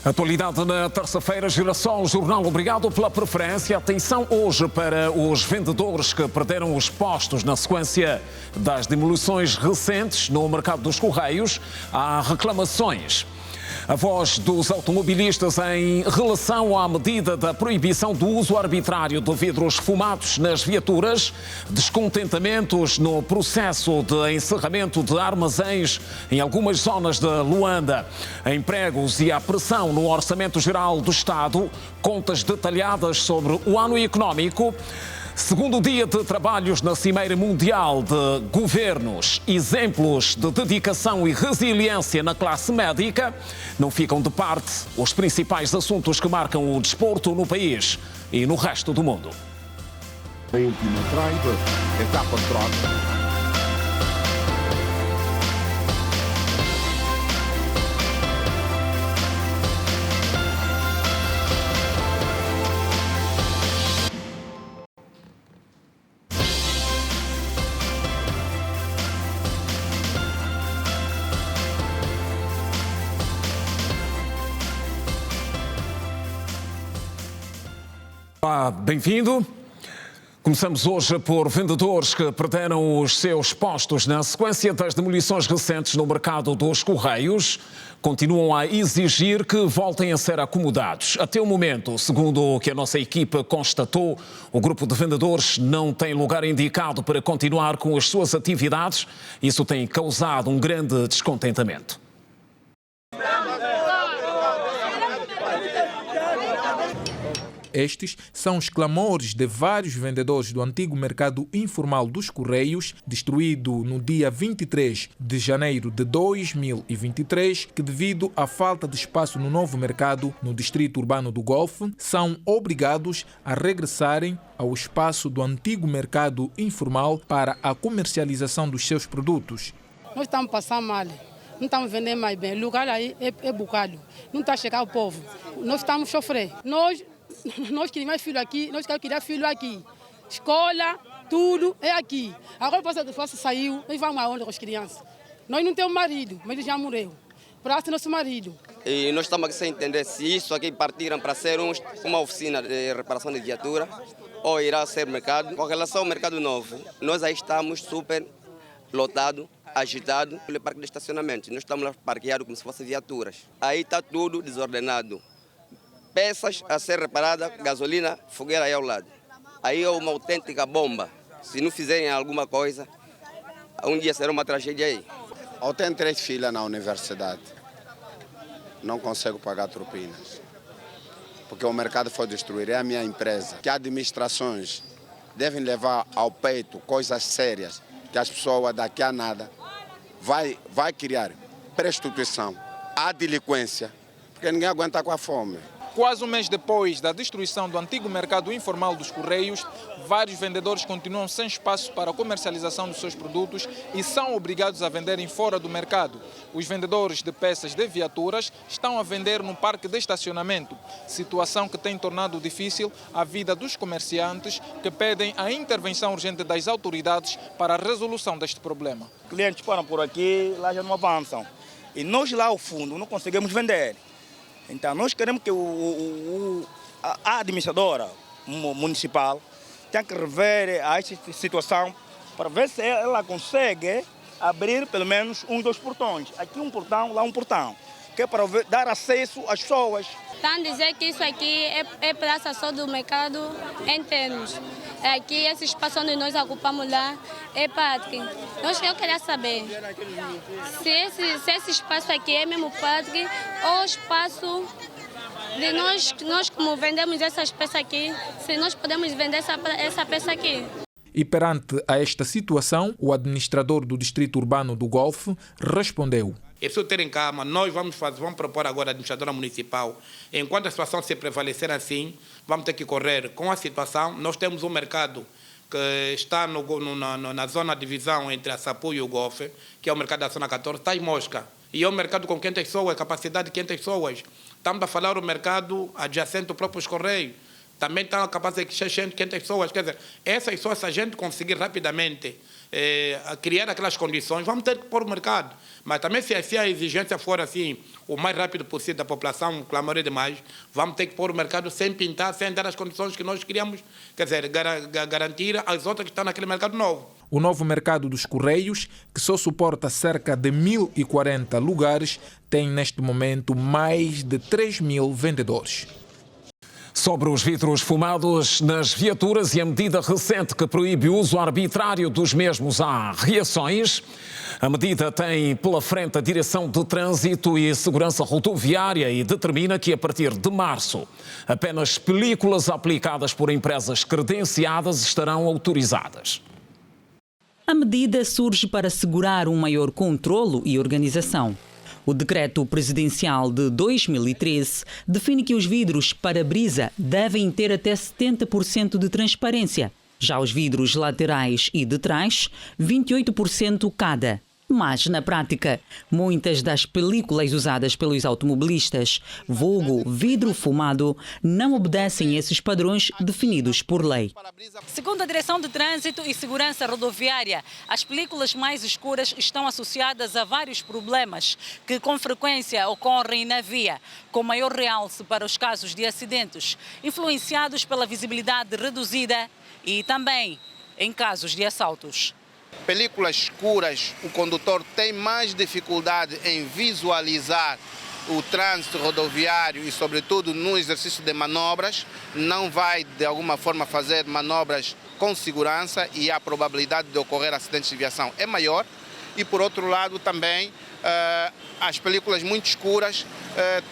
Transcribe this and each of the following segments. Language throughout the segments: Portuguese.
Atualidade na terça-feira, Girassol, Jornal, obrigado pela preferência. Atenção hoje para os vendedores que perderam os postos na sequência das demolições recentes no mercado dos Correios. Há reclamações. A voz dos automobilistas em relação à medida da proibição do uso arbitrário de vidros fumados nas viaturas, descontentamentos no processo de encerramento de armazéns em algumas zonas de Luanda, empregos e a pressão no Orçamento Geral do Estado, contas detalhadas sobre o ano económico. Segundo dia de trabalhos na Cimeira Mundial de Governos, exemplos de dedicação e resiliência na classe médica, não ficam de parte os principais assuntos que marcam o desporto no país e no resto do mundo. A última traiva, etapa troca. Bem-vindo. Começamos hoje por vendedores que perderam os seus postos na sequência das demolições recentes no mercado dos Correios. Continuam a exigir que voltem a ser acomodados. Até o momento, segundo o que a nossa equipa constatou, o grupo de vendedores não tem lugar indicado para continuar com as suas atividades. Isso tem causado um grande descontentamento. Estes são os clamores de vários vendedores do antigo mercado informal dos Correios, destruído no dia 23 de janeiro de 2023, que devido à falta de espaço no novo mercado, no distrito urbano do Golfe, são obrigados a regressarem ao espaço do antigo mercado informal para a comercialização dos seus produtos. Nós estamos passando mal. Não estamos vendendo mais bem. O lugar aí é bocado. Não está chegando o povo. Nós estamos sofrendo. Nós queremos mais filho aqui, nós queremos criar filho aqui. Escola, tudo é aqui. Agora o posso saiu, nós vamos aonde com as crianças? Nós não temos marido, mas ele já morreu. Para ser nosso marido. E nós estamos aqui sem entender se isso aqui partiram para ser uma oficina de reparação de viatura ou irá ser mercado. Com relação ao mercado novo, nós aí estamos super lotados, agitados pelo parque de estacionamento. Nós estamos lá parqueados como se fossem viaturas. Aí está tudo desordenado. Peças a ser reparadas, gasolina, fogueira aí ao lado. Aí é uma autêntica bomba. Se não fizerem alguma coisa, um dia será uma tragédia aí. Eu tenho 3 filhas na universidade. Não consigo pagar propinas. Porque o mercado foi destruído. É a minha empresa. Que administrações devem levar ao peito coisas sérias que as pessoas daqui a nada vai criar prostituição, a delinquência, porque ninguém aguenta com a fome. Quase um mês depois da destruição do antigo mercado informal dos Correios, vários vendedores continuam sem espaço para a comercialização dos seus produtos e são obrigados a venderem fora do mercado. Os vendedores de peças de viaturas estão a vender no parque de estacionamento, situação que tem tornado difícil a vida dos comerciantes que pedem a intervenção urgente das autoridades para a resolução deste problema. Clientes param por aqui, lá já não avançam. E nós lá ao fundo não conseguimos vender. Então, nós queremos que a administradora municipal tenha que rever esta situação para ver se ela consegue abrir pelo menos 2 portões. Aqui um portão, lá um portão, que é para dar acesso às pessoas. Estão a dizer que isso aqui é praça só do mercado interno. Aqui, esse espaço onde nós ocupamos lá é parque. Eu queria saber se esse espaço aqui é mesmo parque ou espaço de nós como vendemos essas peças aqui, se nós podemos vender essa peça aqui. E perante a esta situação, o administrador do distrito urbano do Golfe respondeu. É preciso ter em calma, nós vamos propor agora à administradora municipal, enquanto a situação se prevalecer assim, vamos ter que correr com a situação. Nós temos um mercado que está na zona de divisão entre a Sapu e o Golfe, que é o mercado da zona 14, está em Mosca. E é um mercado com 500 pessoas, capacidade de 500 pessoas. Estamos a falar do mercado adjacente ao próprio Correio. Também está capaz de 600, 500 pessoas. Quer dizer, essas pessoas, se a gente conseguir rapidamente a criar aquelas condições, vamos ter que pôr o mercado. Mas também se a exigência for assim, o mais rápido possível da população, clamor demais, vamos ter que pôr o mercado sem pintar, sem dar as condições que nós queríamos, quer dizer, garantir às outras que estão naquele mercado novo. O novo mercado dos Correios, que só suporta cerca de 1.040 lugares, tem neste momento mais de 3.000 vendedores. Sobre os vidros fumados nas viaturas e a medida recente que proíbe o uso arbitrário dos mesmos, há reações. A medida tem pela frente a Direção de Trânsito e Segurança Rodoviária e determina que a partir de março apenas películas aplicadas por empresas credenciadas estarão autorizadas. A medida surge para assegurar um maior controlo e organização. O decreto presidencial de 2013 define que os vidros para-brisa devem ter até 70% de transparência. Já os vidros laterais e de trás, 28% cada. Mas, na prática, muitas das películas usadas pelos automobilistas, vulgo vidro fumado, não obedecem a esses padrões definidos por lei. Segundo a Direção de Trânsito e Segurança Rodoviária, as películas mais escuras estão associadas a vários problemas que com frequência ocorrem na via, com maior realce para os casos de acidentes, influenciados pela visibilidade reduzida e também em casos de assaltos. Películas escuras, o condutor tem mais dificuldade em visualizar o trânsito rodoviário e, sobretudo, no exercício de manobras. Não vai, de alguma forma, fazer manobras com segurança e a probabilidade de ocorrer acidentes de viação é maior. E, por outro lado, também as películas muito escuras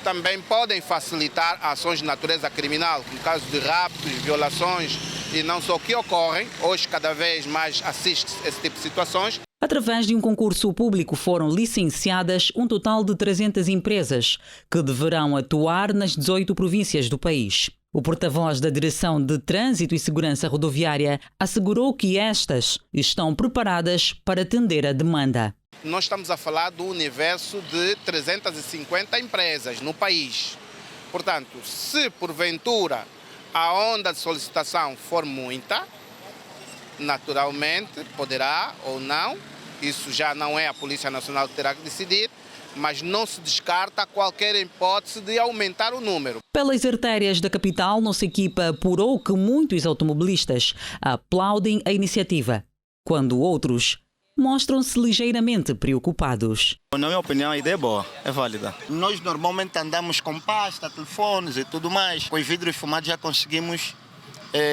também podem facilitar ações de natureza criminal, no caso de raptos, violações e não só que ocorrem. Hoje, cada vez mais assiste-se a esse tipo de situações. Através de um concurso público foram licenciadas um total de 300 empresas que deverão atuar nas 18 províncias do país. O porta-voz da Direção de Trânsito e Segurança Rodoviária assegurou que estas estão preparadas para atender a demanda. Nós estamos a falar do universo de 350 empresas no país. Portanto, se porventura a onda de solicitação for muita, naturalmente poderá ou não, isso já não é a Polícia Nacional que terá que decidir, mas não se descarta qualquer hipótese de aumentar o número. Pelas artérias da capital, nossa equipa apurou que muitos automobilistas aplaudem a iniciativa, quando outros mostram-se ligeiramente preocupados. Na minha opinião, a ideia é boa, é válida. Nós normalmente andamos com pasta, telefones e tudo mais. Com os vidros fumados já conseguimos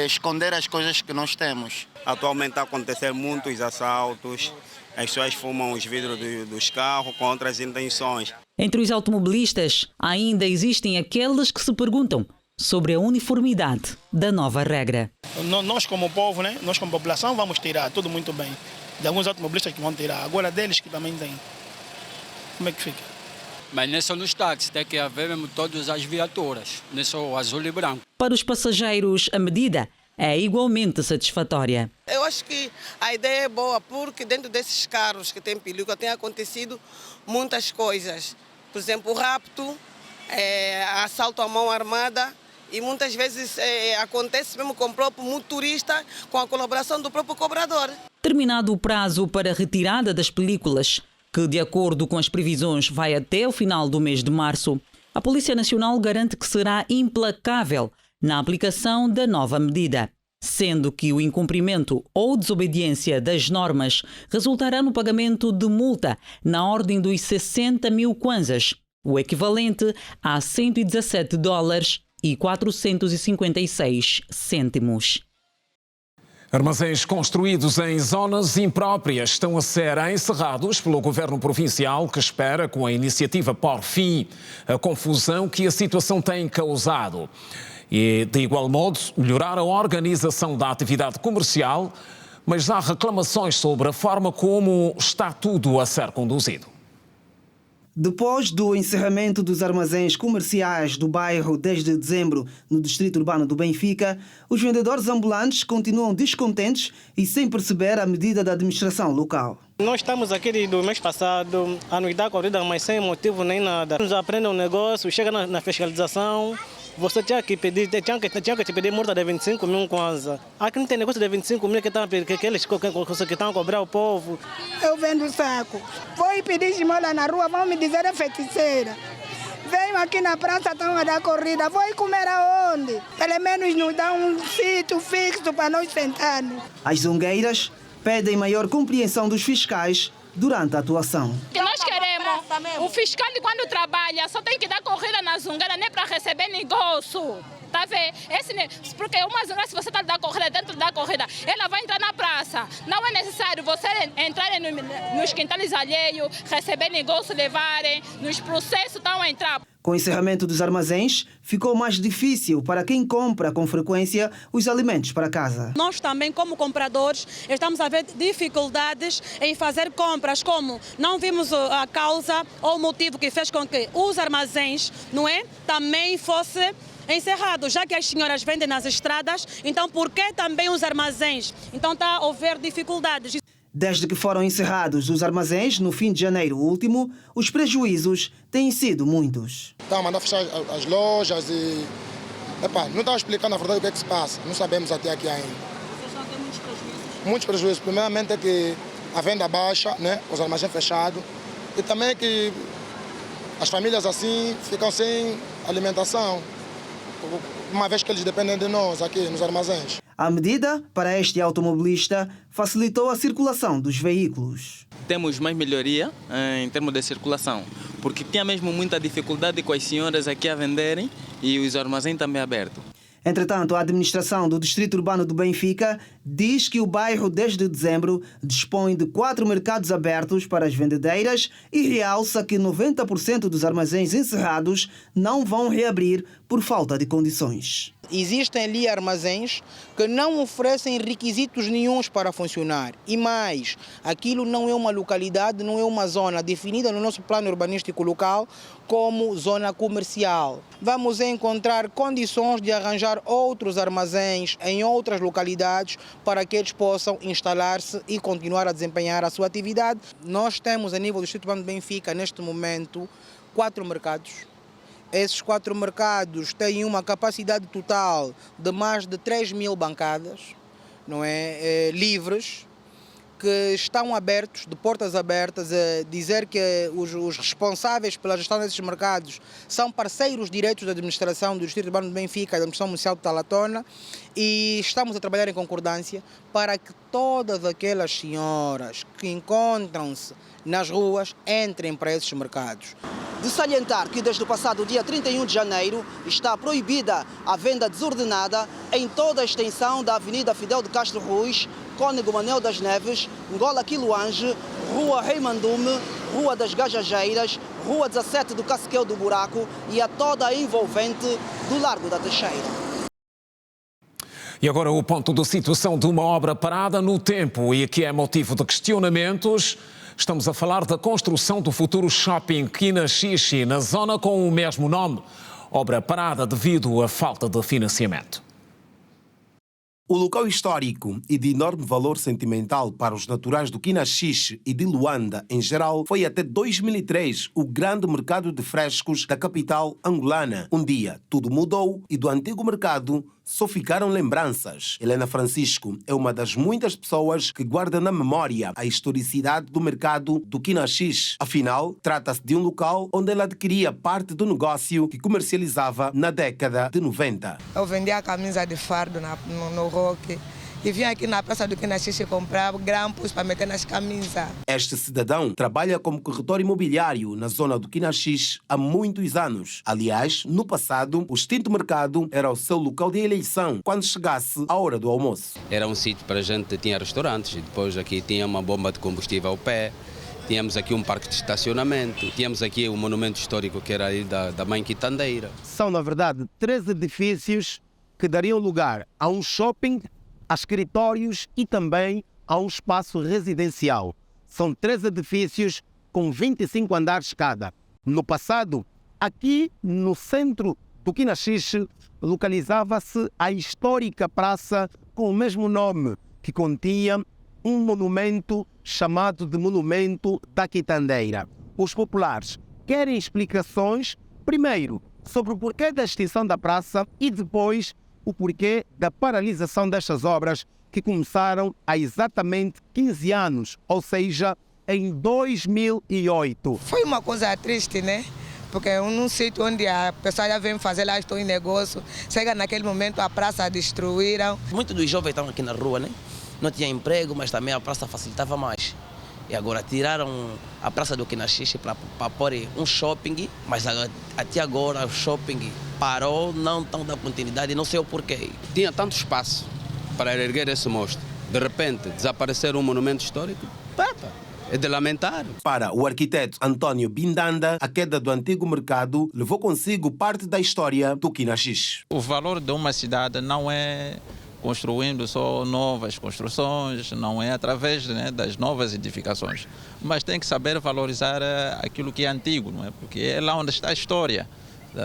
esconder as coisas que nós temos. Atualmente está a acontecer muitos assaltos, as pessoas fumam os vidros dos carros com outras intenções. Entre os automobilistas, ainda existem aqueles que se perguntam sobre a uniformidade da nova regra. Nós como povo, né? Nós como população vamos tirar tudo muito bem. De alguns automobilistas que vão tirar, agora deles que também têm. Como é que fica? Mas não é só nos táxis, tem que haver mesmo todas as viaturas, não é só azul e branco. Para os passageiros, a medida é igualmente satisfatória. Eu acho que a ideia é boa, porque dentro desses carros que tem película tem acontecido muitas coisas. Por exemplo, o rapto, assalto à mão armada, e muitas vezes acontece mesmo com o próprio motorista, com a colaboração do próprio cobrador. Terminado o prazo para a retirada das películas, que de acordo com as previsões vai até o final do mês de março, a Polícia Nacional garante que será implacável na aplicação da nova medida, sendo que o incumprimento ou desobediência das normas resultará no pagamento de multa na ordem dos 60 mil kwanzas, o equivalente a $117,456. Armazéns construídos em zonas impróprias estão a ser encerrados pelo Governo Provincial, que espera, com a iniciativa, pôr fim à confusão que a situação tem causado. E, de igual modo, melhorar a organização da atividade comercial, mas há reclamações sobre a forma como está tudo a ser conduzido. Depois do encerramento dos armazéns comerciais do bairro desde dezembro, no distrito urbano do Benfica, os vendedores ambulantes continuam descontentes e sem perceber a medida da administração local. Nós estamos aqui do mês passado, a anuidade corrida, mas sem motivo nem nada. Nos aprendem um negócio, chega na fiscalização você tinha que te pedir multa de 25 mil kwanza. Aqui não tem negócio de 25 mil que eles estão a cobrar o povo. Eu vendo saco. Vou pedir esmola na rua, vão me dizer é feiticeira. Venho aqui na praça, estão a dar corrida. Vou comer aonde? Pelo menos nos dá um sítio fixo para nós sentarmos. As zongueiras pedem maior compreensão dos fiscais durante a atuação. O que nós queremos, o fiscal quando trabalha só tem que dar corrida na zungueira, nem para receber negócio. Tá vendo? Porque uma zungueira, se você está dando corrida dentro da corrida, ela vai entrar na praça. Não é necessário você entrar nos quintais alheios, receber negócio, levarem, nos processos estão a entrar. Com o encerramento dos armazéns, ficou mais difícil para quem compra com frequência os alimentos para casa. Nós também, como compradores, estamos a ver dificuldades em fazer compras, como não vimos a causa ou o motivo que fez com que os armazéns, não é, também fosse encerrado, já que as senhoras vendem nas estradas, então por que também os armazéns? Então está a haver dificuldades. Desde que foram encerrados os armazéns no fim de janeiro último, os prejuízos têm sido muitos. Estão a mandar fechar as lojas e... não estão explicando na verdade o que é que se passa. Não sabemos até aqui ainda. Vocês estão a ter muitos prejuízos? Muitos prejuízos. Primeiramente é que a venda baixa, né? Os armazéns fechados. E também é que as famílias assim ficam sem alimentação, uma vez que eles dependem de nós aqui nos armazéns. A medida, para este automobilista, facilitou a circulação dos veículos. Temos mais melhoria em termos de circulação, porque tinha mesmo muita dificuldade com as senhoras aqui a venderem e os armazéns também abertos. Entretanto, a administração do Distrito Urbano do Benfica diz que o bairro, desde dezembro, dispõe de 4 mercados abertos para as vendedeiras e realça que 90% dos armazéns encerrados não vão reabrir por falta de condições. Existem ali armazéns que não oferecem requisitos nenhuns para funcionar. E mais, aquilo não é uma localidade, não é uma zona definida no nosso plano urbanístico local como zona comercial. Vamos encontrar condições de arranjar outros armazéns em outras localidades para que eles possam instalar-se e continuar a desempenhar a sua atividade. Nós temos, a nível do Distrito Urbano de Benfica, neste momento, 4 mercados. Esses 4 mercados têm uma capacidade total de mais de 3 mil bancadas, não é? Livres, que estão abertos, de portas abertas, a dizer que os responsáveis pela gestão desses mercados são parceiros diretos da administração do Distrito Urbano de Benfica, da administração municipal de Talatona, e estamos a trabalhar em concordância para que todas aquelas senhoras que encontram-se nas ruas entrem para esses mercados. De salientar que desde o passado dia 31 de janeiro está proibida a venda desordenada em toda a extensão da Avenida Fidel de Castro Ruiz, Cônego Manuel das Neves, Ngola Quiloange, Rua Rei Mandume, Rua das Gajajeiras, Rua 17 do Casqueu do Buraco e a toda a envolvente do Largo da Teixeira. E agora o ponto de situação de uma obra parada no tempo e que é motivo de questionamentos. Estamos a falar da construção do futuro shopping Quinaxixi, na zona com o mesmo nome. Obra parada devido à falta de financiamento. O local histórico e de enorme valor sentimental para os naturais do Quinaxixi e de Luanda em geral foi até 2003 o grande mercado de frescos da capital angolana. Um dia tudo mudou e do antigo mercado só ficaram lembranças. Helena Francisco é uma das muitas pessoas que guarda na memória a historicidade do mercado do Quinaxixi. Afinal, trata-se de um local onde ela adquiria parte do negócio que comercializava na década de 90. Eu vendia camisa de fardo no rock e vinha aqui na praça do Quinaxixi comprar grampos para meter nas camisas. Este cidadão trabalha como corretor imobiliário na zona do Quinaxixi há muitos anos. Aliás, no passado, o extinto mercado era o seu local de eleição quando chegasse a hora do almoço. Era um sítio para a gente, tinha restaurantes, e depois aqui tinha uma bomba de combustível ao pé, tínhamos aqui um parque de estacionamento, tínhamos aqui um monumento histórico que era aí da Mãe Quitandeira. São, na verdade, 3 edifícios que dariam lugar a um shopping, a escritórios e também a um espaço residencial. São 3 edifícios com 25 andares cada. No passado, aqui no centro do Quinaxixi, localizava-se a histórica praça com o mesmo nome, que continha um monumento chamado de Monumento da Quitandeira. Os populares querem explicações, primeiro, sobre o porquê da extinção da praça e depois o porquê da paralisação destas obras que começaram há exatamente 15 anos, ou seja, em 2008. Foi uma coisa triste, né? Porque num sítio onde a pessoa já vem fazer lá, estou em negócio, chega naquele momento a praça destruíram. Muitos dos jovens estavam aqui na rua, né? Não tinha emprego, mas também a praça facilitava mais. E agora tiraram a praça do Quinaxixe para pôr um shopping, mas até agora o shopping parou, não estão dando continuidade, não sei o porquê. Tinha tanto espaço para erguer esse monstro. De repente, desaparecer um monumento histórico, é de lamentar. Para o arquiteto António Bindanda, a queda do antigo mercado levou consigo parte da história do Quinaxixe. O valor de uma cidade não é construindo só novas construções, não é através das novas edificações, mas tem que saber valorizar aquilo que é antigo, não é? Porque é lá onde está a história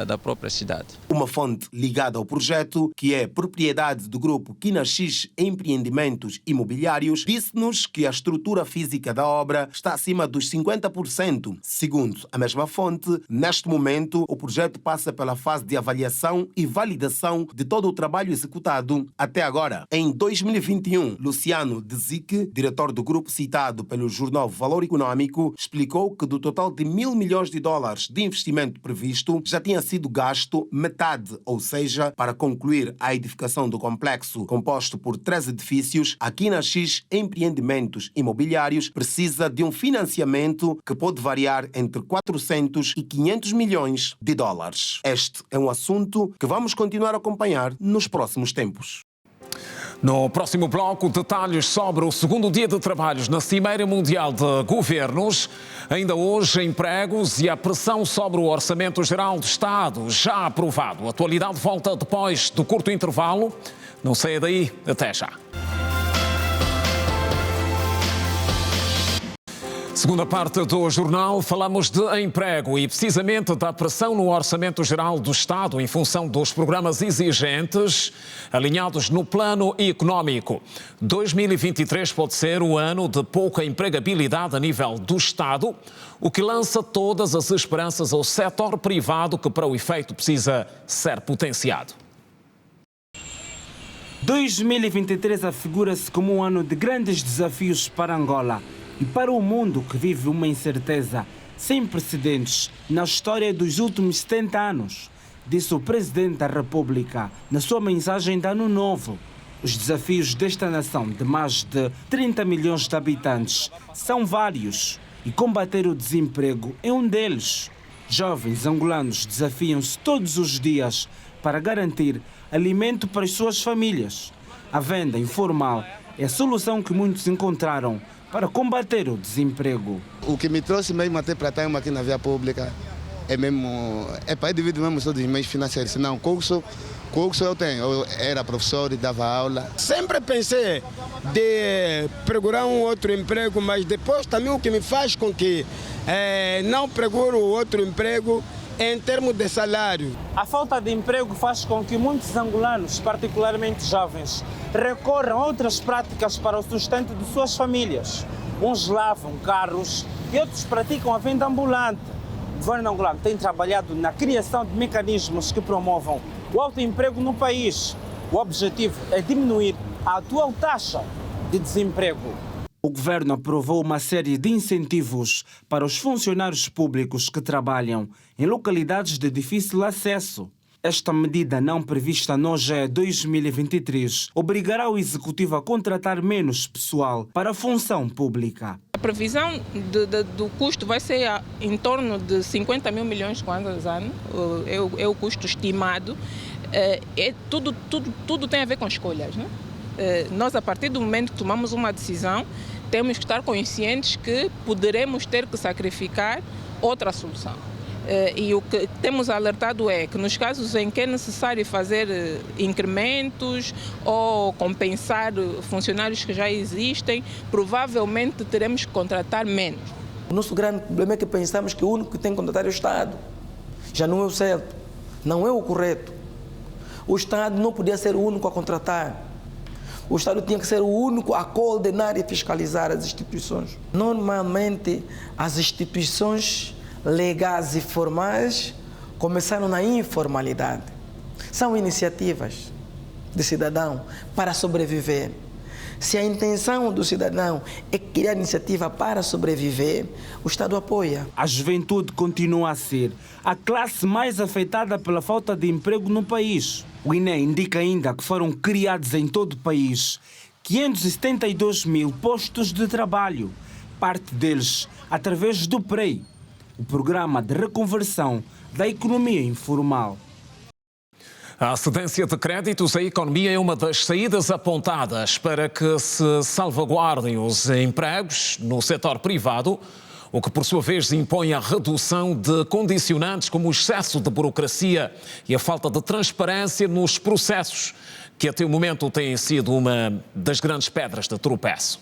da própria cidade. Uma fonte ligada ao projeto, que é propriedade do grupo Quinaxixe Empreendimentos Imobiliários, disse-nos que a estrutura física da obra está acima dos 50%. Segundo a mesma fonte, neste momento o projeto passa pela fase de avaliação e validação de todo o trabalho executado até agora. Em 2021, Luciano Dezique, diretor do grupo citado pelo jornal Valor Econômico, explicou que do total de $1.000 milhões de investimento previsto, já tinha sido gasto metade, ou seja, para concluir a edificação do complexo composto por 3 edifícios, a Quinaxixe Empreendimentos Imobiliários precisa de um financiamento que pode variar entre 400 e 500 milhões de dólares. Este é um assunto que vamos continuar a acompanhar nos próximos tempos. No próximo bloco, detalhes sobre o segundo dia de trabalhos na Cimeira Mundial de Governos. Ainda hoje, empregos e a pressão sobre o Orçamento Geral do Estado, já aprovado. A atualidade volta depois do curto intervalo. Não saia daí, até já. Segunda parte do jornal, falamos de emprego e precisamente da pressão no Orçamento Geral do Estado em função dos programas exigentes alinhados no plano económico. 2023 pode ser o ano de pouca empregabilidade a nível do Estado, o que lança todas as esperanças ao setor privado que para o efeito precisa ser potenciado. 2023 afigura-se como um ano de grandes desafios para Angola e para o mundo que vive uma incerteza sem precedentes na história dos últimos 70 anos, disse o Presidente da República na sua mensagem de Ano Novo. Os desafios desta nação de mais de 30 milhões de habitantes são vários e combater o desemprego é um deles. Jovens angolanos desafiam-se todos os dias para garantir alimento para as suas famílias. A venda informal é a solução que muitos encontraram para combater o desemprego. O que me trouxe mesmo até para estar aqui na via pública é mesmo, para dividir mesmo todos os meios financeiros. Senão, curso eu tenho, eu era professor e dava aula. Sempre pensei de procurar um outro emprego, mas depois também o que me faz com que não procuro outro emprego em termos de salário. A falta de emprego faz com que muitos angolanos, particularmente jovens, recorram a outras práticas para o sustento de suas famílias. Uns lavam carros e outros praticam a venda ambulante. O governo angolano tem trabalhado na criação de mecanismos que promovam o autoemprego no país. O objetivo é diminuir a atual taxa de desemprego. O governo aprovou uma série de incentivos para os funcionários públicos que trabalham em localidades de difícil acesso. Esta medida não prevista no OGE 2023 obrigará o Executivo a contratar menos pessoal para a função pública. A previsão do custo vai ser em torno de 50 mil milhões de kwanzas ano, é o custo estimado. Tudo tem a ver com escolhas, né? Nós, a partir do momento que tomamos uma decisão, temos que estar conscientes que poderemos ter que sacrificar outra solução. E o que temos alertado é que nos casos em que é necessário fazer incrementos ou compensar funcionários que já existem, provavelmente teremos que contratar menos. O nosso grande problema é que pensamos que o único que tem que contratar é o Estado. Já não é o certo, não é o correto. O Estado não podia ser o único a contratar. O Estado tinha que ser o único a coordenar e fiscalizar as instituições. Normalmente, as instituições legais e formais começaram na informalidade. São iniciativas de cidadão para sobreviver. Se a intenção do cidadão é criar iniciativa para sobreviver, o Estado apoia. A juventude continua a ser a classe mais afetada pela falta de emprego no país. O INE indica ainda que foram criados em todo o país 572 mil postos de trabalho, parte deles através do PREI, o Programa de Reconversão da Economia Informal. A cedência de créditos à economia é uma das saídas apontadas para que se salvaguardem os empregos no setor privado, o que, por sua vez, impõe a redução de condicionantes como o excesso de burocracia e a falta de transparência nos processos, que até o momento têm sido uma das grandes pedras de tropeço.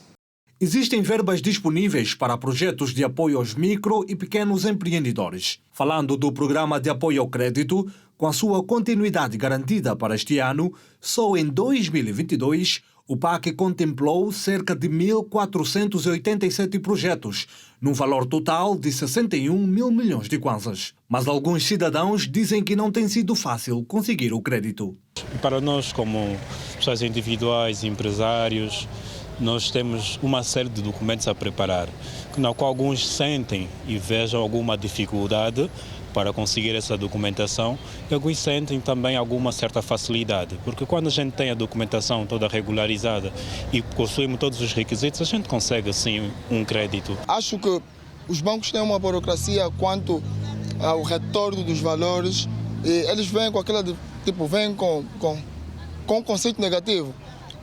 Existem verbas disponíveis para projetos de apoio aos micro e pequenos empreendedores. Falando do programa de apoio ao crédito, com a sua continuidade garantida para este ano, só em 2022 o PAC contemplou cerca de 1.487 projetos, num valor total de 61 mil milhões de kwanzas. Mas alguns cidadãos dizem que não tem sido fácil conseguir o crédito. Para nós, como pessoas individuais, empresários, nós temos uma série de documentos a preparar, na qual alguns sentem e vejam alguma dificuldade para conseguir essa documentação, e alguns sentem também alguma certa facilidade, porque quando a gente tem a documentação toda regularizada e possuímos todos os requisitos, a gente consegue assim um crédito. Acho que os bancos têm uma burocracia quanto ao retorno dos valores, e eles vêm com aquela vêm com conceito negativo.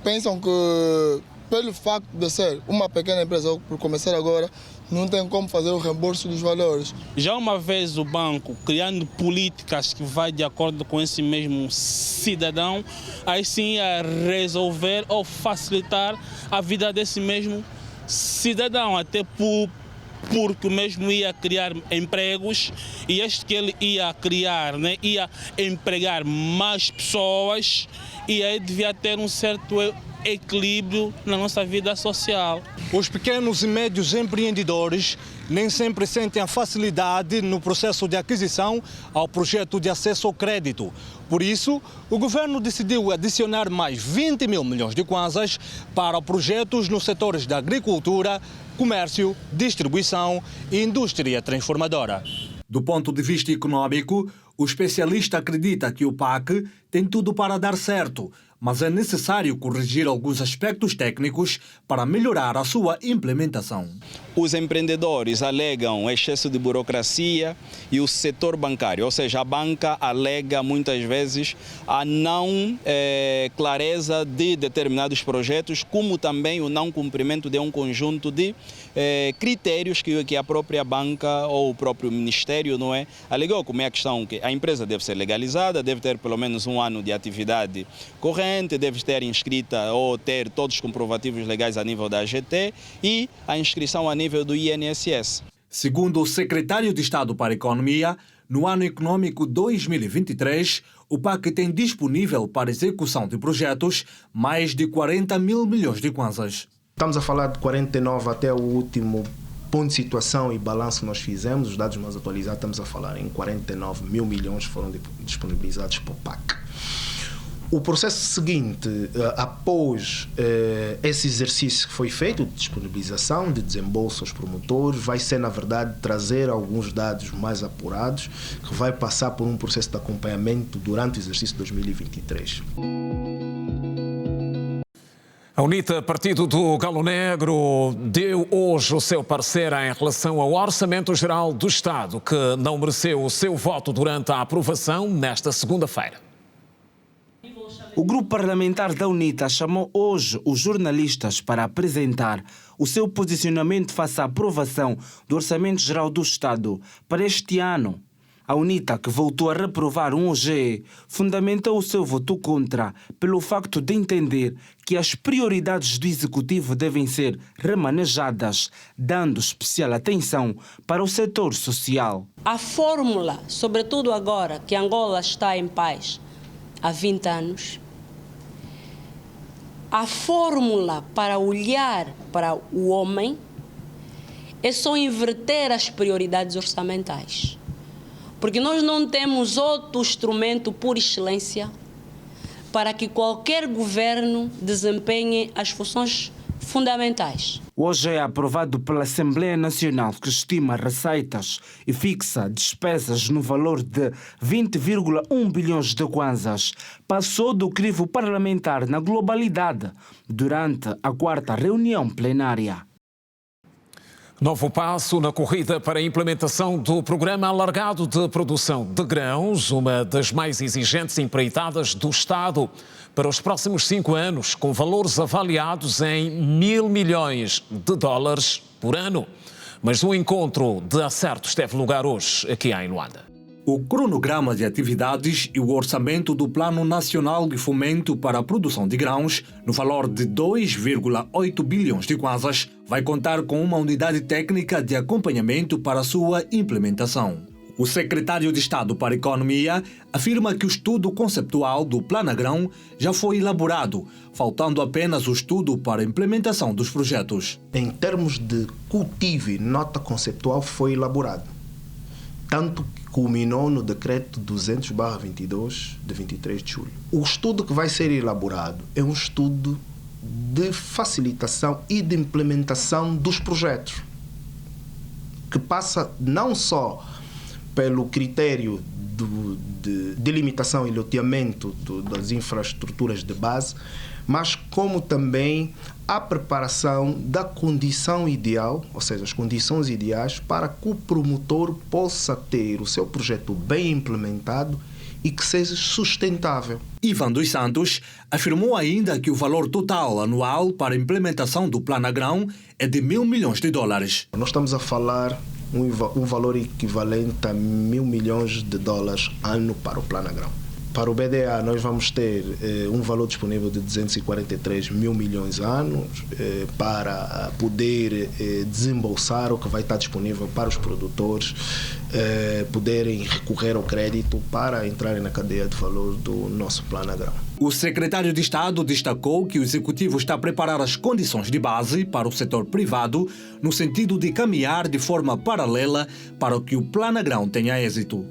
Pensam que pelo facto de ser uma pequena empresa, ou por começar agora, não tem como fazer o reembolso dos valores. Já uma vez o banco criando políticas que vai de acordo com esse mesmo cidadão, aí sim a resolver ou facilitar a vida desse mesmo cidadão, até porque mesmo ia criar empregos, e este que ele ia criar, ia empregar mais pessoas, e aí devia ter um certo equilíbrio na nossa vida social. Os pequenos e médios empreendedores nem sempre sentem a facilidade no processo de aquisição ao projeto de acesso ao crédito. Por isso, o governo decidiu adicionar mais 20 mil milhões de kwanzas para projetos nos setores da agricultura, comércio, distribuição e indústria transformadora. Do ponto de vista econômico, o especialista acredita que o PAC tem tudo para dar certo, mas é necessário corrigir alguns aspectos técnicos para melhorar a sua implementação. Os empreendedores alegam excesso de burocracia e o setor bancário, ou seja, a banca alega muitas vezes a não clareza de determinados projetos, como também o não cumprimento de um conjunto de critérios que a própria banca ou o próprio ministério alegou, como é a questão que a empresa deve ser legalizada, deve ter pelo menos um ano de atividade corrente, deve ter inscrita ou ter todos os comprovativos legais a nível da AGT e a inscrição a nível do INSS. Segundo o secretário de Estado para a Economia, no ano econômico 2023, o PAC tem disponível para execução de projetos mais de 40 mil milhões de kwanzas. Estamos a falar de 49 até o último ponto de situação e balanço que nós fizemos, os dados mais atualizados, estamos a falar em 49 mil milhões foram disponibilizados para o PAC. O processo seguinte, após esse exercício que foi feito de disponibilização, de desembolso aos promotores, vai ser, na verdade, trazer alguns dados mais apurados, que vai passar por um processo de acompanhamento durante o exercício 2023. A UNITA, partido do Galo Negro, deu hoje o seu parecer em relação ao Orçamento Geral do Estado, que não mereceu o seu voto durante a aprovação nesta segunda-feira. O grupo parlamentar da UNITA chamou hoje os jornalistas para apresentar o seu posicionamento face à aprovação do Orçamento Geral do Estado para este ano. A UNITA, que voltou a reprovar um OGE, fundamentou o seu voto contra pelo facto de entender que as prioridades do Executivo devem ser remanejadas, dando especial atenção para o setor social. A fórmula, sobretudo agora que Angola está em paz há 20 anos, a fórmula para olhar para o homem é só inverter as prioridades orçamentais. Porque nós não temos outro instrumento por excelência para que qualquer governo desempenhe as funções fundamentais. Hoje é aprovado pela Assembleia Nacional, que estima receitas e fixa despesas no valor de 20,1 bilhões de kwanzas. Passou do crivo parlamentar na globalidade durante a 4ª reunião plenária. Novo passo na corrida para a implementação do Programa Alargado de Produção de Grãos, uma das mais exigentes empreitadas do Estado, para os próximos 5 anos, com valores avaliados em $1.000 milhões por ano. Mas o encontro de acertos teve lugar hoje, aqui em Luanda. O cronograma de atividades e o orçamento do Plano Nacional de Fomento para a Produção de Grãos, no valor de 2,8 bilhões de kwanzas, vai contar com uma unidade técnica de acompanhamento para a sua implementação. O secretário de Estado para a Economia afirma que o estudo conceptual do Planagrão já foi elaborado, faltando apenas o estudo para a implementação dos projetos. Em termos de cultivo e nota conceptual foi elaborado, tanto que culminou no decreto 200/22 de 23 de julho. O estudo que vai ser elaborado é um estudo de facilitação e de implementação dos projetos, que passa não só pelo critério de delimitação e loteamento das infraestruturas de base, mas como também a preparação da condição ideal, ou seja, as condições ideais para que o promotor possa ter o seu projeto bem implementado e que seja sustentável. Ivan dos Santos afirmou ainda que o valor total anual para a implementação do Planagrão é de $1.000 milhões. Nós estamos a falar um valor equivalente a $1.000 milhões ano para o Planagrão. Para o BDA, nós vamos ter um valor disponível de 243 mil milhões ano para poder desembolsar o que vai estar disponível para os produtores poderem recorrer ao crédito para entrarem na cadeia de valor do nosso Planagrão. O secretário de Estado destacou que o Executivo está a preparar as condições de base para o setor privado no sentido de caminhar de forma paralela para que o Planagrão tenha êxito.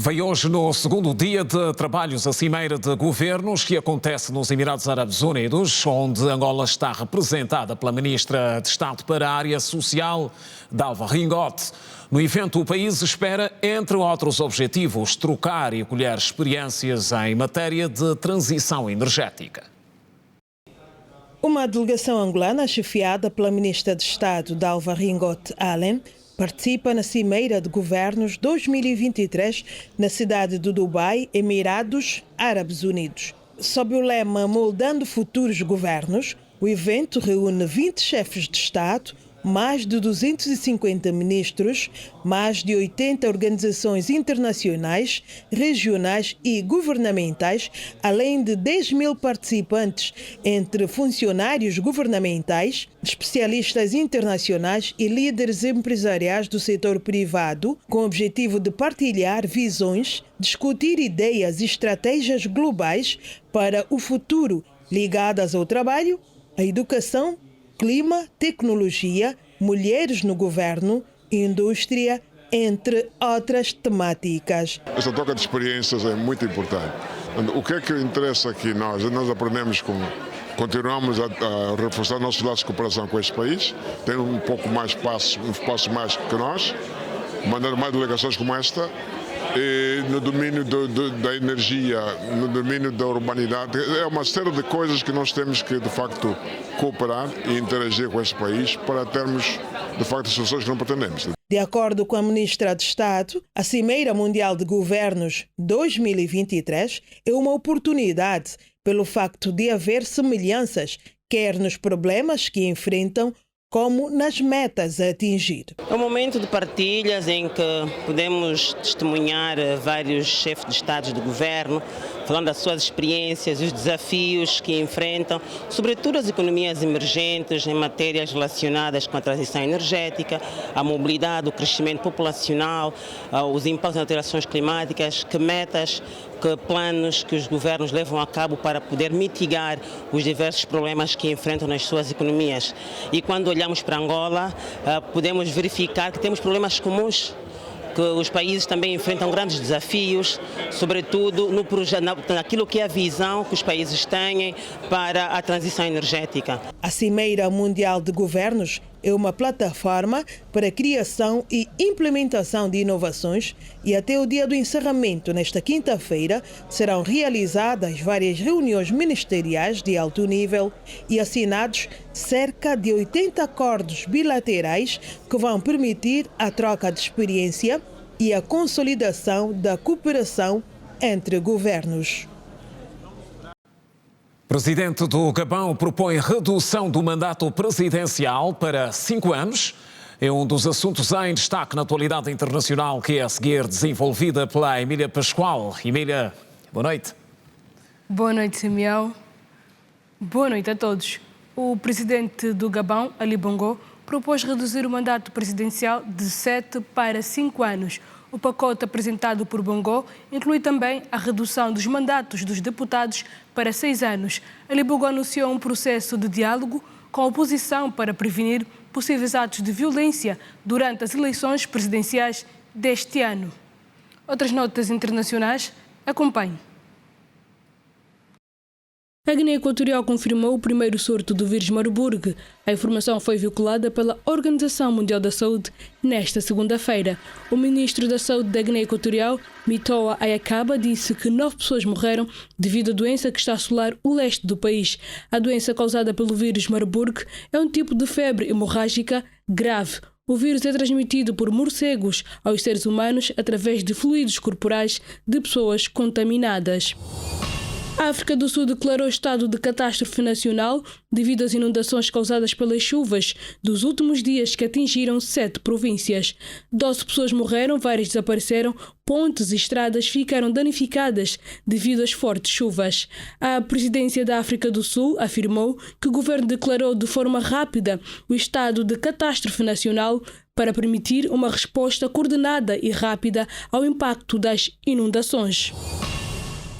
Veio hoje no segundo dia de trabalhos a Cimeira de Governos, que acontece nos Emirados Árabes Unidos, onde Angola está representada pela Ministra de Estado para a Área Social, Dalva Ringote. No evento, o país espera, entre outros objetivos, trocar e colher experiências em matéria de transição energética. Uma delegação angolana, chefiada pela Ministra de Estado, Dalva Ringote Allen, participa na Cimeira de Governos 2023 na cidade de Dubai, Emirados Árabes Unidos. Sob o lema Moldando Futuros Governos, o evento reúne 20 chefes de Estado, mais de 250 ministros, mais de 80 organizações internacionais, regionais e governamentais, além de 10 mil participantes, entre funcionários governamentais, especialistas internacionais e líderes empresariais do setor privado, com o objetivo de partilhar visões, discutir ideias e estratégias globais para o futuro ligadas ao trabalho, à educação, clima, tecnologia, mulheres no governo, indústria, entre outras temáticas. Esta troca de experiências é muito importante. O que é que interessa aqui nós? Nós aprendemos continuamos a reforçar nossos laços de cooperação com este país, tem um pouco mais um espaço mais que nós, mandar mais delegações como esta. E no domínio da energia, no domínio da urbanidade, é uma série de coisas que nós temos que, de facto, cooperar e interagir com esse país para termos, de facto, soluções que não pretendemos. De acordo com a Ministra de Estado, a Cimeira Mundial de Governos 2023 é uma oportunidade pelo facto de haver semelhanças, quer nos problemas que enfrentam, como nas metas a atingir. É um momento de partilhas em que podemos testemunhar vários chefes de Estados de governo, falando das suas experiências, os desafios que enfrentam, sobretudo as economias emergentes em matérias relacionadas com a transição energética, a mobilidade, o crescimento populacional, os impactos das alterações climáticas, que metas, que planos que os governos levam a cabo para poder mitigar os diversos problemas que enfrentam nas suas economias. E quando olhamos para Angola, podemos verificar que temos problemas comuns que os países também enfrentam grandes desafios, sobretudo naquilo que é a visão que os países têm para a transição energética. A Cimeira Mundial de Governos é uma plataforma para a criação e implementação de inovações e até o dia do encerramento, nesta quinta-feira, serão realizadas várias reuniões ministeriais de alto nível e assinados cerca de 80 acordos bilaterais que vão permitir a troca de experiência e a consolidação da cooperação entre governos. Presidente do Gabão propõe redução do mandato presidencial para 5 anos. É um dos assuntos em destaque na atualidade internacional que é a seguir desenvolvida pela Emília Pascoal. Emília, boa noite. Boa noite, Samuel. Boa noite a todos. O presidente do Gabão, Ali Bongo, propôs reduzir o mandato presidencial de 7 para 5 anos. O pacote apresentado por Bongo inclui também a redução dos mandatos dos deputados para 6 anos. Ali Bongo anunciou um processo de diálogo com a oposição para prevenir possíveis atos de violência durante as eleições presidenciais deste ano. Outras notas internacionais, acompanhe. A Guiné Equatorial confirmou o primeiro surto do vírus Marburg. A informação foi veiculada pela Organização Mundial da Saúde nesta segunda-feira. O ministro da Saúde da Guiné Equatorial, Mitoa Ayakaba, disse que 9 pessoas morreram devido à doença que está a assolar o leste do país. A doença causada pelo vírus Marburg é um tipo de febre hemorrágica grave. O vírus é transmitido por morcegos aos seres humanos através de fluidos corporais de pessoas contaminadas. A África do Sul declarou estado de catástrofe nacional devido às inundações causadas pelas chuvas dos últimos dias que atingiram 7 províncias. 12 pessoas morreram, várias desapareceram, pontes e estradas ficaram danificadas devido às fortes chuvas. A presidência da África do Sul afirmou que o governo declarou de forma rápida o estado de catástrofe nacional para permitir uma resposta coordenada e rápida ao impacto das inundações.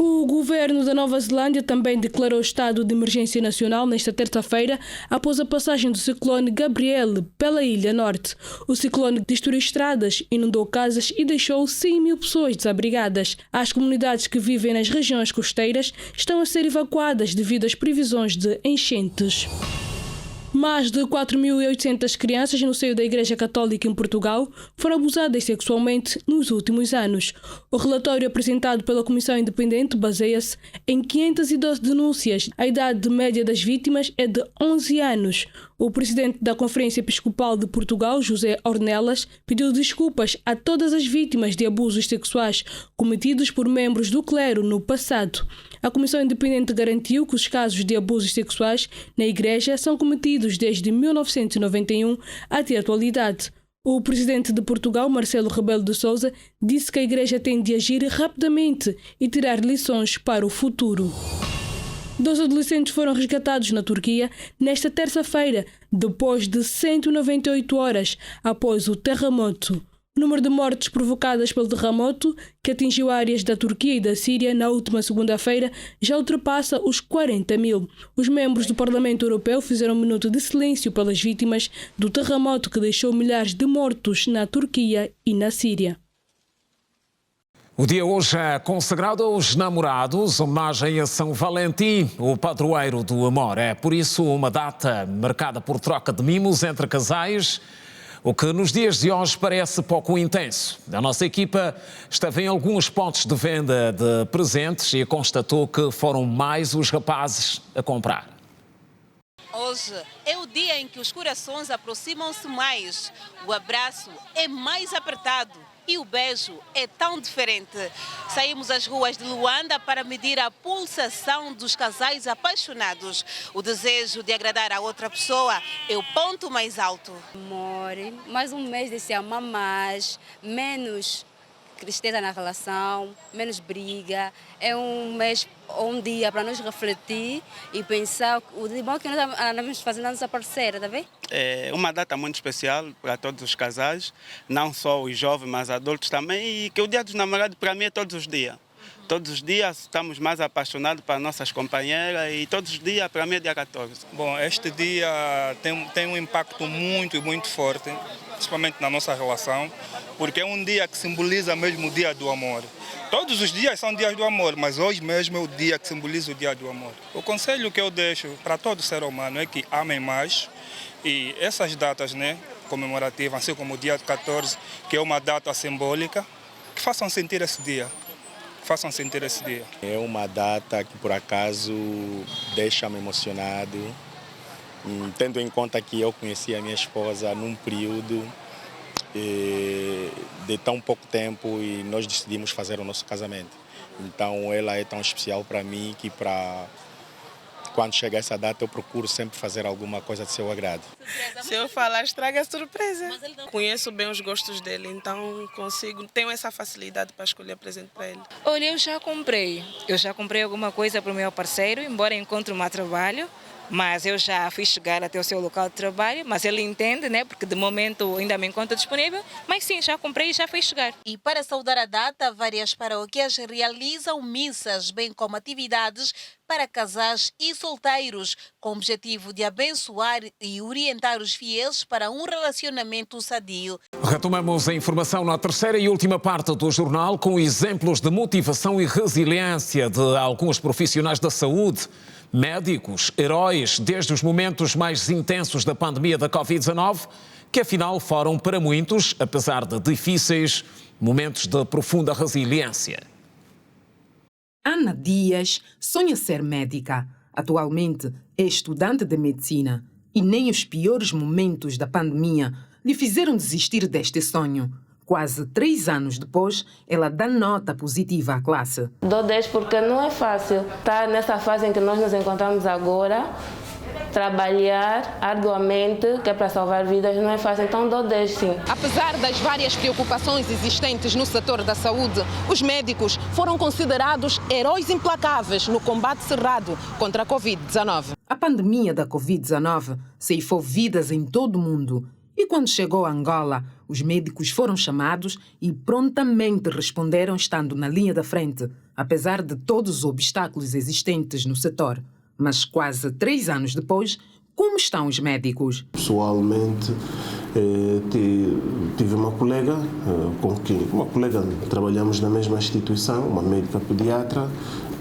O governo da Nova Zelândia também declarou estado de emergência nacional nesta terça-feira após a passagem do ciclone Gabrielle pela Ilha Norte. O ciclone destruiu estradas, inundou casas e deixou 100 mil pessoas desabrigadas. As comunidades que vivem nas regiões costeiras estão a ser evacuadas devido às previsões de enchentes. Mais de 4.800 crianças no seio da Igreja Católica em Portugal foram abusadas sexualmente nos últimos anos. O relatório apresentado pela Comissão Independente baseia-se em 512 denúncias. A idade média das vítimas é de 11 anos. O presidente da Conferência Episcopal de Portugal, José Ornelas, pediu desculpas a todas as vítimas de abusos sexuais cometidos por membros do clero no passado. A Comissão Independente garantiu que os casos de abusos sexuais na Igreja são cometidos desde 1991 até a atualidade. O presidente de Portugal, Marcelo Rebelo de Sousa, disse que a Igreja tem de agir rapidamente e tirar lições para o futuro. 2 adolescentes foram resgatados na Turquia nesta terça-feira, depois de 198 horas após o terremoto. O número de mortes provocadas pelo terremoto, que atingiu áreas da Turquia e da Síria na última segunda-feira, já ultrapassa os 40 mil. Os membros do Parlamento Europeu fizeram um minuto de silêncio pelas vítimas do terremoto que deixou milhares de mortos na Turquia e na Síria. O dia hoje é consagrado aos namorados, homenagem a São Valentim, o padroeiro do amor. É por isso uma data marcada por troca de mimos entre casais, o que nos dias de hoje parece pouco intenso. A nossa equipa esteve em alguns pontos de venda de presentes e constatou que foram mais os rapazes a comprar. Hoje é o dia em que os corações aproximam-se mais, o abraço é mais apertado e o beijo é tão diferente. Saímos às ruas de Luanda para medir a pulsação dos casais apaixonados. O desejo de agradar a outra pessoa é o ponto mais alto. Amor, mais um mês de se amar mais, menos tristeza na relação, menos briga. É um mês, um dia para nos refletir e pensar o de bom que nós estamos fazendo a nossa parceira, tá vendo? É uma data muito especial para todos os casais, não só os jovens, mas adultos também, e que o Dia dos Namorados para mim é todos os dias. Todos os dias estamos mais apaixonados para nossas companheiras e todos os dias para mim é dia 14. Bom, este dia tem um impacto muito forte, principalmente na nossa relação, porque é um dia que simboliza mesmo o dia do amor. Todos os dias são dias do amor, mas hoje mesmo é o dia que simboliza o dia do amor. O conselho que eu deixo para todo ser humano é que amem mais e essas datas, né, comemorativas, assim como o dia 14, que é uma data simbólica, que façam sentir esse dia. É uma data que, por acaso, deixa-me emocionado, tendo em conta que eu conheci a minha esposa num período de tão pouco tempo e nós decidimos fazer o nosso casamento. Então, ela é tão especial para mim que, quando chega essa data, eu procuro sempre fazer alguma coisa de seu agrado. Se eu falar, estraga a surpresa. Conheço bem os gostos dele, então tenho essa facilidade para escolher presente para ele. Olha, eu já comprei alguma coisa para o meu parceiro, embora encontre um trabalho, mas eu já fiz chegar até o seu local de trabalho, mas ele entende, né? Porque de momento ainda me encontra disponível, mas sim, já comprei e já fiz chegar. E para saudar a data, várias paróquias realizam missas, bem como atividades para casais e solteiros, com o objetivo de abençoar e orientar os fiéis para um relacionamento sadio. Retomamos a informação na terceira e última parte do jornal, com exemplos de motivação e resiliência de alguns profissionais da saúde. Médicos, heróis, desde os momentos mais intensos da pandemia da Covid-19, que afinal foram para muitos, apesar de difíceis, momentos de profunda resiliência. Ana Dias sonha ser médica. Atualmente é estudante de medicina e nem os piores momentos da pandemia lhe fizeram desistir deste sonho. Quase 3 anos depois, ela dá nota positiva à classe. Dou 10 porque não é fácil estar nessa fase em que nós nos encontramos agora, trabalhar arduamente, que é para salvar vidas, não é fácil, então dou 10 sim. Apesar das várias preocupações existentes no setor da saúde, os médicos foram considerados heróis implacáveis no combate cerrado contra a Covid-19. A pandemia da Covid-19 ceifou vidas em todo o mundo. E quando chegou a Angola, os médicos foram chamados e prontamente responderam estando na linha da frente, apesar de todos os obstáculos existentes no setor. Mas quase 3 anos depois, como estão os médicos? Pessoalmente, tive uma colega trabalhamos na mesma instituição, uma médica pediatra,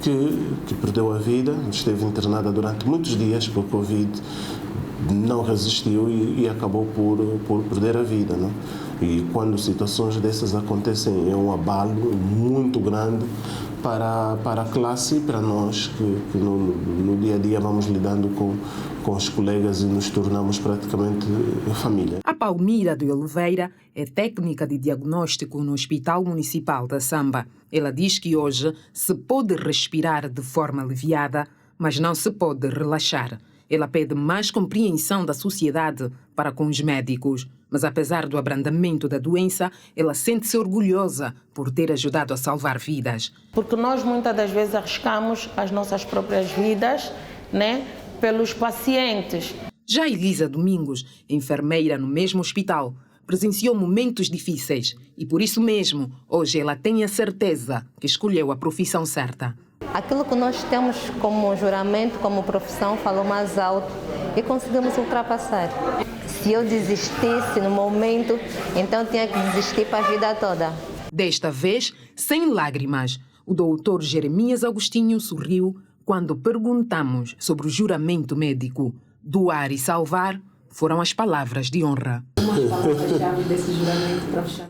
que perdeu a vida, esteve internada durante muitos dias por Covid, não resistiu e acabou por perder a vida. Não? E quando situações dessas acontecem, é um abalo muito grande para a classe e para nós que no dia a dia vamos lidando com os colegas e nos tornamos praticamente família. A Palmira de Oliveira é técnica de diagnóstico no Hospital Municipal da Samba. Ela diz que hoje se pode respirar de forma aliviada, mas não se pode relaxar. Ela pede mais compreensão da sociedade para com os médicos. Mas apesar do abrandamento da doença, ela sente-se orgulhosa por ter ajudado a salvar vidas. Porque nós muitas das vezes arriscamos as nossas próprias vidas, né, pelos pacientes. Já Elisa Domingos, enfermeira no mesmo hospital, presenciou momentos difíceis e por isso mesmo, hoje ela tem a certeza que escolheu a profissão certa. Aquilo que nós temos como juramento, como profissão, falou mais alto e conseguimos ultrapassar. Se eu desistisse no momento, então tinha que desistir para a vida toda. Desta vez, sem lágrimas, o doutor Jeremias Agostinho sorriu quando perguntamos sobre o juramento médico. Doar e salvar foram as palavras de honra.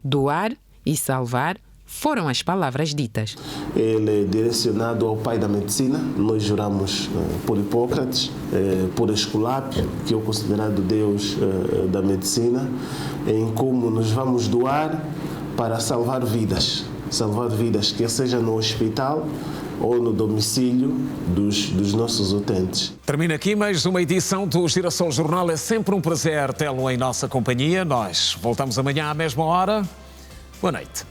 Doar e salvar foram as palavras ditas. Ele é direcionado ao pai da medicina. Nós juramos por Hipócrates, por Esculápio, que é o considerado Deus da medicina, em como nos vamos doar para salvar vidas. Salvar vidas, quer seja no hospital ou no domicílio dos nossos utentes. Termina aqui mais uma edição do Girassol Jornal. É sempre um prazer tê-lo em nossa companhia. Nós voltamos amanhã à mesma hora. Boa noite.